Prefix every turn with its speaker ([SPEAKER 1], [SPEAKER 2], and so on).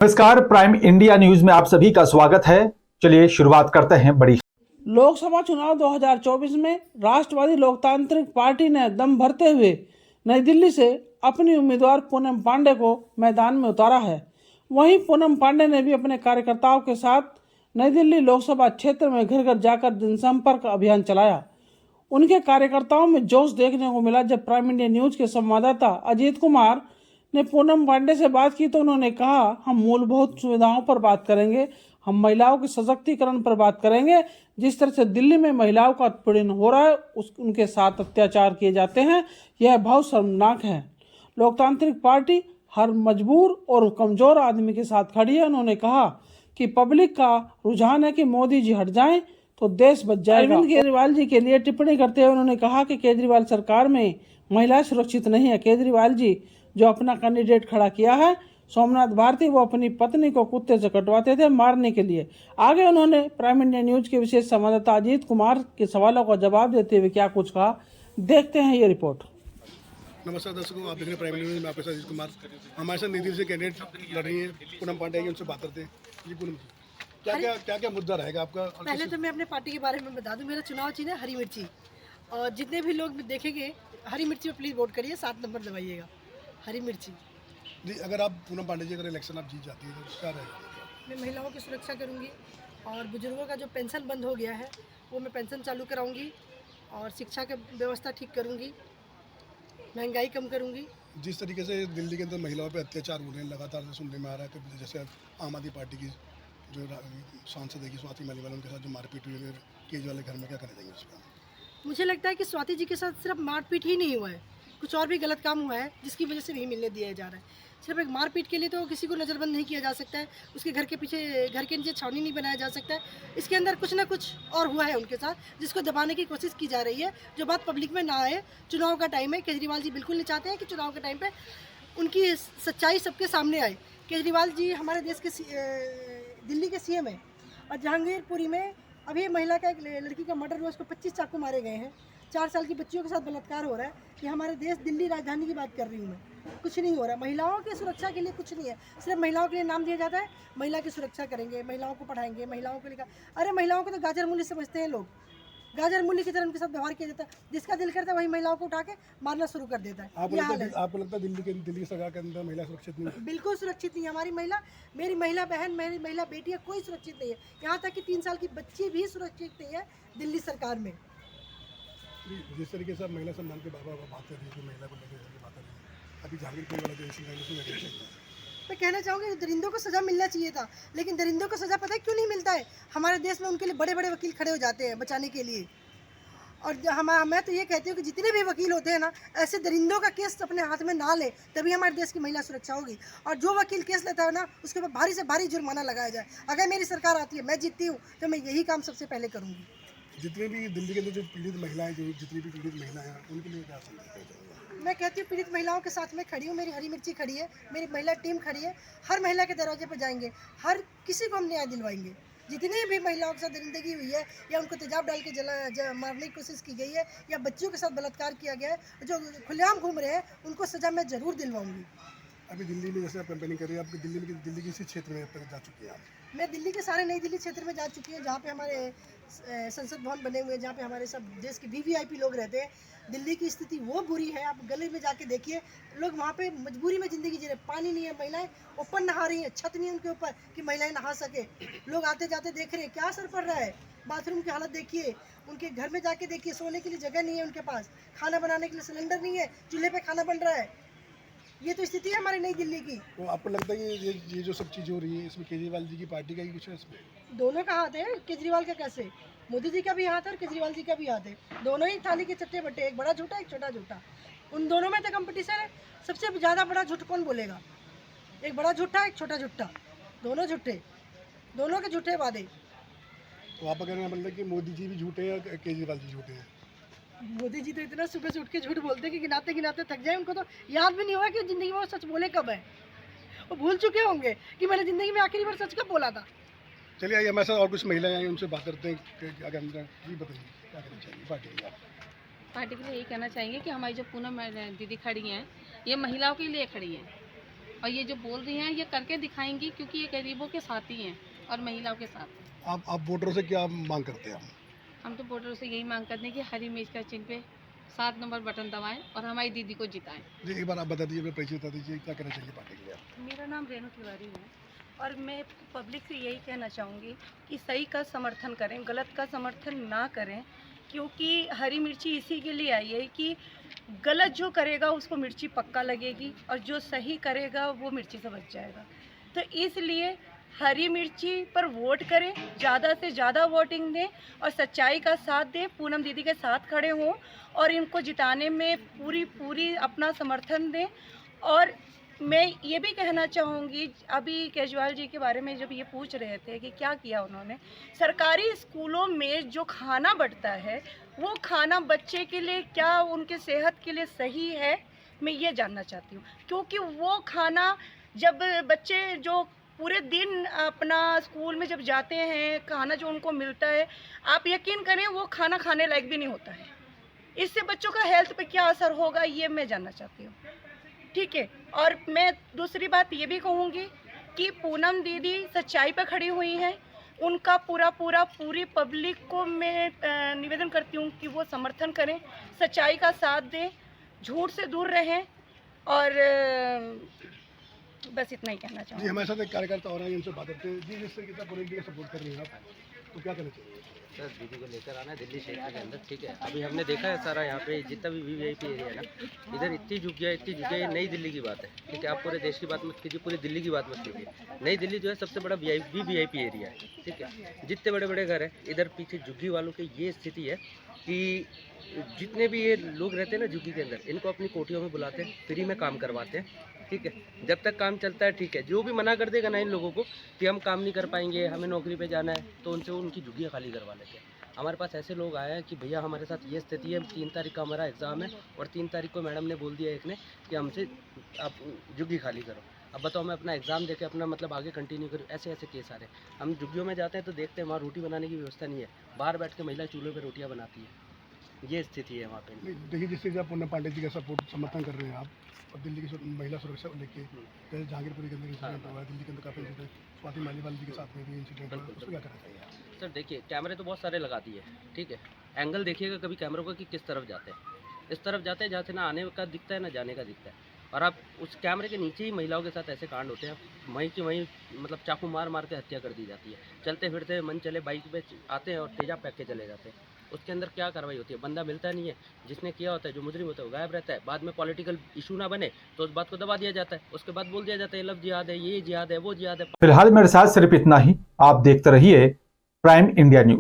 [SPEAKER 1] नमस्कार, prime India news में आप सभी का स्वागत है। चलिए शुरुआत करते हैं बड़ी।
[SPEAKER 2] लोकसभा चुनाव 2024 में राष्ट्रवादी लोकतांत्रिक पार्टी ने दम भरते हुए नई दिल्ली से अपनी उम्मीदवार पूनम पांडे को मैदान में उतारा है। वहीं पूनम पांडे ने भी अपने कार्यकर्ताओं के साथ नई दिल्ली लोकसभा क्षेत्र में घर घर जाकर जनसंपर्क अभियान चलाया। उनके कार्यकर्ताओं में जोश देखने को मिला। जब प्राइम इंडिया न्यूज के संवाददाता अजीत कुमार ने पूनम पांडे से बात की तो उन्होंने कहा, हम मूलभूत सुविधाओं पर बात करेंगे, हम महिलाओं के सशक्तिकरण पर बात करेंगे। जिस तरह से दिल्ली में महिलाओं का उत्पीड़न हो रहा है, उनके साथ अत्याचार किए जाते हैं, यह बहुत शर्मनाक है। लोकतांत्रिक पार्टी हर मजबूर और कमजोर आदमी के साथ खड़ी है। उन्होंने कहा कि पब्लिक का रुझान है कि मोदी जी हट जाएं तो देश बच जाएगा। अरविंद केजरीवाल जी के लिए टिप्पणी करते हुए उन्होंने कहा कि केजरीवाल सरकार में महिलाएं सुरक्षित नहीं है। केजरीवाल जी जो अपना कैंडिडेट खड़ा किया है सोमनाथ भारती, वो अपनी पत्नी को कुत्ते से कटवाते थे मारने के लिए। आगे उन्होंने प्राइम इंडिया न्यूज के विशेष संवाददाता अजीत कुमार के सवालों का जवाब देते हुए क्या कुछ कहा, देखते हैं ये रिपोर्ट।
[SPEAKER 3] नमस्कार दर्शकों, आप देख रहे हैं प्राइम न्यूज में आपके साथ अजीत कुमार। हमारे साथ नई दिल्ली से कैंडिडेट लड़ रही हैं पूनम पांडे की, उनसे बात करते हैं। जी पूनम, क्या मुद्दा रहेगा आपका?
[SPEAKER 4] पहले तो मैं अपने पार्टी के बारे में बता दूं, मेरा चुनाव चिन्ह है हरी मिर्ची, और जितने भी लोग देखेंगे हरी मिर्ची पे प्लीज़ वोट करिए, 7 नंबर दबाइएगा, हरी मिर्ची।
[SPEAKER 3] जी, अगर आप पूनम पांडे जी अगर इलेक्शन आप जीत जाती है तो क्या रहेगा?
[SPEAKER 4] मैं महिलाओं की सुरक्षा करूंगी और बुजुर्गों का जो पेंशन बंद हो गया है वो मैं पेंशन चालू कराऊंगी, और शिक्षा की व्यवस्था ठीक करूंगी, महंगाई कम करूंगी।
[SPEAKER 3] जिस तरीके से दिल्ली के अंदर महिलाओं पे अत्याचार हो रहे हैं लगातार सुनने में आ रहा है, तो जैसे आम आदमी पार्टी की जो सांसद है स्वाति मलिवाल, उनके साथ जो मारपीट हुई है केजरीवाल के घर में, क्या करना चाहिए उस पर?
[SPEAKER 4] मुझे लगता है कि स्वाति जी के साथ सिर्फ मारपीट ही नहीं हुआ है, कुछ और भी गलत काम हुआ है जिसकी वजह से नहीं मिलने दिया जा रहा है। सिर्फ एक मारपीट के लिए तो किसी को नज़रबंद नहीं किया जा सकता है, उसके घर के पीछे, घर के नीचे छावनी नहीं बनाया जा सकता है। इसके अंदर कुछ ना कुछ और हुआ है उनके साथ, जिसको दबाने की कोशिश की जा रही है, जो बात पब्लिक में ना आए। चुनाव का टाइम है, केजरीवाल जी बिल्कुल नहीं चाहते हैं कि चुनाव के टाइम पे उनकी सच्चाई सबके सामने आए। केजरीवाल जी हमारे देश के दिल्ली के सीएम है, और जहांगीरपुरी में अभी महिला का, एक लड़की का मर्डर हुआ, उसको 25 चाकू मारे गए हैं। 4 साल की बच्चियों के साथ बलात्कार हो रहा है। कि हमारे देश दिल्ली राजधानी की बात कर रही हूँ मैं, कुछ नहीं हो रहा। महिलाओं की सुरक्षा के लिए कुछ नहीं है, सिर्फ महिलाओं के लिए नाम दिया जाता है, महिला की सुरक्षा करेंगे, महिलाओं को पढ़ाएंगे, महिलाओं को लिखा। अरे महिलाओं को तो गाजर मूली समझते हैं लोग, गाजर मूली की तरह उनके साथ व्यवहार किया जाता है। जिसका दिल करता है वही महिलाओं को उठा के मारना शुरू कर देता है।
[SPEAKER 3] आपको लगता है दिल्ली सरकार के अंदर महिला सुरक्षित नहीं है?
[SPEAKER 4] बिल्कुल सुरक्षित नहीं है हमारी महिला, मेरी महिला बहन, मेरी महिला बेटी है, कोई सुरक्षित नहीं है। यहाँ तक कि 3 साल की बच्ची भी सुरक्षित नहीं है दिल्ली सरकार में।
[SPEAKER 3] जिस तरीके से महिला सम्मान के बाबा बात कर रही है, महिला को लेकर बात कर रही है, अभी जहांगीरपुर वाला जो इंसिडेंट,
[SPEAKER 4] मैं कहना चाहूँगी दरिंदों को सज़ा मिलना चाहिए था, लेकिन दरिंदों को सज़ा पता है क्यों नहीं मिलता है? हमारे देश में उनके लिए बड़े बड़े वकील खड़े हो जाते हैं बचाने के लिए। और मैं तो ये कहती हूँ कि जितने भी वकील होते हैं ना, ऐसे दरिंदों का केस अपने हाथ में ना ले, तभी हमारे देश की महिला सुरक्षा होगी। और जो वकील केस लेता है ना, उसके ऊपर भारी से भारी जुर्माना लगाया जाए। अगर मेरी सरकार आती है, मैं जीतती हूँ, तो मैं यही काम सबसे पहले करूँगी।
[SPEAKER 3] जितने भी दिल्ली के अंदर जो पीड़ित महिलाएं, जो जितनी भी पीड़ित महिलाएं हैं, उनके लिए क्या संदेश?
[SPEAKER 4] मैं कहती हूँ पीड़ित महिलाओं के साथ में खड़ी हूँ, मेरी हरी मिर्ची खड़ी है, मेरी महिला टीम खड़ी है। हर महिला के दरवाजे पर जाएंगे, हर किसी को हम न्याय दिलवाएंगे। जितनी भी महिलाओं के साथ दरिंदगी हुई है, या उनको तेजाब डाल के मारने की कोशिश की गई है, या बच्चियों के साथ बलात्कार किया गया है, जो खुलेआम घूम रहे हैं, उनको सज़ा मैं ज़रूर दिलवाऊंगी।
[SPEAKER 3] अभी दिल्ली में जैसे आप कैंपेनिंग कर रही है, आपकी दिल्ली किसी क्षेत्र में जा चुकी है आप?
[SPEAKER 4] मैं दिल्ली के सारे नई दिल्ली क्षेत्र में जा चुकी हूँ, जहाँ पे हमारे संसद भवन बने हुए हैं, जहाँ पे हमारे सब देश के वीवीआईपी लोग रहते हैं। दिल्ली की स्थिति वो बुरी है, आप गली में जाके देखिए, लोग वहाँ पे मजबूरी में ज़िंदगी जी रहे। पानी नहीं है, महिलाएं ऊपर नहा रही हैं, छत नहीं है उनके ऊपर कि महिलाएं नहा सके। लोग आते जाते देख रहे हैं, क्या असर पड़ रहा है। बाथरूम की हालत देखिए, उनके घर में जाके देखिए, सोने के लिए जगह नहीं है उनके पास, खाना बनाने के लिए सिलेंडर नहीं है, चूल्हे पे खाना बन रहा है। ये तो स्थिति है हमारी नई दिल्ली की।
[SPEAKER 3] तो आपको लगता है कि ये जो सब चीज़ें हो रही है, इसमें केजरीवाल जी की पार्टी का ही कुछ है इसमें?
[SPEAKER 4] दोनों का हाथ है, केजरीवाल का कैसे? मोदी जी का भी हाथ है और केजरीवाल जी का भी हाथ है। दोनों ही थाली के चट्टे बट्टे, एक बड़ा झूठा, एक छोटा झूठा। उन दोनों में तो कंपटीशन है, सबसे ज़्यादा बड़ा झूठ कौन बोलेगा? एक बड़ा झूठा, एक छोटा झूठा, दोनों झूठे, दोनों के झूठे वादे।
[SPEAKER 3] तो आप अगर मतलब कि मोदी जी भी झूठे हैं या केजरीवाल जी झूठे हैं?
[SPEAKER 4] मोदी जी तो इतना सुबह से उठ के झूठ बोलते हैं कि गिनाते गिनाते थक जाए, उनको तो याद भी नहीं होगा कि ज़िंदगी में वो सच बोले कब है। वो भूल चुके होंगे कि मैंने ज़िंदगी में आखिरी बार सच कब बोला था।
[SPEAKER 3] चलिए आइए, हमारे साथ और कुछ महिलाएं आई, उनसे बात करते हैं कि क्या करना जी, बताइए क्या करना चाहिए पार्टी के लिए?
[SPEAKER 5] पार्टी के लिए यही कहना चाहेंगे कि हमारी जो पूनम दीदी खड़ी हैं, ये महिलाओं के लिए खड़ी हैं। और ये जो बोल रही हैं ये करके दिखाएंगी, क्योंकि ये गरीबों के साथ ही हैं और महिलाओं के साथ।
[SPEAKER 3] आप वोटरों से क्या मांग करते हैं?
[SPEAKER 5] हम तो वोटरों से यही मांग करते हैं कि हरी मिर्च का चिन्ह पे 7 नंबर बटन दबाएं और हमारी दीदी को जिताएं।
[SPEAKER 3] जी, एक बार आप बता दीजिए, परिचय बता दीजिए, क्या करना चाहिए पार्टी के लिए?
[SPEAKER 6] मेरा नाम रेणु तिवारी है और मैं पब्लिक से यही कहना चाहूँगी कि सही का समर्थन करें, गलत का समर्थन ना करें, क्योंकि हरी मिर्ची इसी के लिए आई है कि गलत जो करेगा उसको मिर्ची पक्का लगेगी और जो सही करेगा वो मिर्ची से बच जाएगा। तो इसलिए हरी मिर्ची पर वोट करें, ज़्यादा से ज़्यादा वोटिंग दें और सच्चाई का साथ दें, पूनम दीदी के साथ खड़े हों और इनको जिताने में पूरी अपना समर्थन दें। और मैं ये भी कहना चाहूँगी, अभी केजरीवाल जी के बारे में जब ये पूछ रहे थे कि क्या किया उन्होंने, सरकारी स्कूलों में जो खाना बंटता है वो खाना बच्चे के लिए क्या उनके सेहत के लिए सही है, मैं ये जानना चाहती हूँ। क्योंकि वो खाना जब बच्चे जो पूरे दिन अपना स्कूल में जब जाते हैं, खाना जो उनको मिलता है, आप यकीन करें वो खाना खाने लायक भी नहीं होता है। इससे बच्चों का हेल्थ पे क्या असर होगा ये मैं जानना चाहती हूँ, ठीक है। और मैं दूसरी बात ये भी कहूँगी कि पूनम दीदी सच्चाई पर खड़ी हुई हैं, उनका पूरी पब्लिक को मैं निवेदन करती हूँ कि वो समर्थन करें, सच्चाई का साथ दें, झूठ से दूर रहें और बस इतना ही कहना
[SPEAKER 3] जी,
[SPEAKER 6] चाहूँगी।
[SPEAKER 3] हमारे साथ एक कार्यकर्ता और हैं, इनसे बात करते हैं। जी, जिस तरीके से पूनम जी का सपोर्ट कर रहे हैं आप, तो क्या करना चाहिए?
[SPEAKER 7] सर दीदी को लेकर आना दिल्ली क्षेत्र के अंदर, ठीक है। अभी हमने देखा है सारा यहाँ पे जितना भी वीआईपी एरिया है ना, इधर इतनी झुग्गियाँ नई दिल्ली की बात है, ठीक है। आप पूरे देश की बात मत कीजिए, पूरी दिल्ली की बात मत कीजिए। नई दिल्ली जो है सबसे बड़ा वीआईपी एरिया है, ठीक है। जितने बड़े बड़े घर हैं इधर पीछे झुग्गी वालों की ये स्थिति है कि जितने भी ये लोग रहते हैं ना झुग्गी के अंदर, इनको अपनी कोठियों में बुलाते हैं, फ्री में काम करवाते हैं, ठीक है। जब तक काम चलता है ठीक है, जो भी मना कर देगा ना इन लोगों को कि हम काम नहीं कर पाएंगे, हमें नौकरी पे जाना है, तो उनसे उनकी झुग्गियाँ खाली करवा लेते हैं। हमारे पास ऐसे लोग आए हैं कि भैया हमारे साथ ये स्थिति है, 3 तारीख का हमारा एग्ज़ाम है और 3 तारीख को मैडम ने बोल दिया एक ने कि हमसे आप झुग्गी खाली करो। अब बताओ मैं अपना एग्ज़ाम देके अपना मतलब आगे कंटिन्यू करूँ, ऐसे ऐसे केस आ रहे हैं। हम झुग्गियों में जाते हैं तो देखते हैं वहाँ रोटी बनाने की व्यवस्था नहीं है, बाहर बैठ के महिला चूल्हे पर रोटियाँ बनाती है, ये स्थिति है वहाँ पे।
[SPEAKER 3] देखिए, जिस तरीके से पूनम पांडे जी का समर्थन कर रहे हैं आप, और दिल्ली की महिला सुरक्षा को लेके जैसे जहांगीरपुरी के अंदर इंसिडेंट हुआ है, दिल्ली के अंदर काफ़ी इंसिडेंट, स्वाति मालीवाल जी के साथ में भी इंसिडेंट हुआ, उसको क्या करना चाहिए आप?
[SPEAKER 7] सर देखिए, कैमरे तो बहुत सारे लगा दिए, ठीक है। एंगल देखिएगा कभी कैमरों का कि किस तरफ जाते हैं, इस तरफ जाते हैं जहाँ से ना आने का दिखता है ना जाने का दिखता है। और आप उस कैमरे के नीचे ही महिलाओं के साथ ऐसे कांड होते हैं, वहीं की वहीं मतलब चाकू मार मार के हत्या कर दी जाती है। चलते फिरते मन चले बाइक पे आते हैं और तेजाब फेंक के चले जाते हैं। उसके अंदर क्या कार्रवाई होती है? बंदा मिलता नहीं है, जिसने किया होता है, जो मुजरिम होता है वो गायब रहता है। बाद में पॉलिटिकल इशू ना बने तो उस बात को दबा दिया जाता है, उसके बाद बोल दिया जाता है लव जिहाद है, ये जिहाद है, वो जिहाद है।
[SPEAKER 1] फिलहाल मेरे साथ सिर्फ इतना ही। आप देखते रहिए प्राइम इंडिया न्यूज।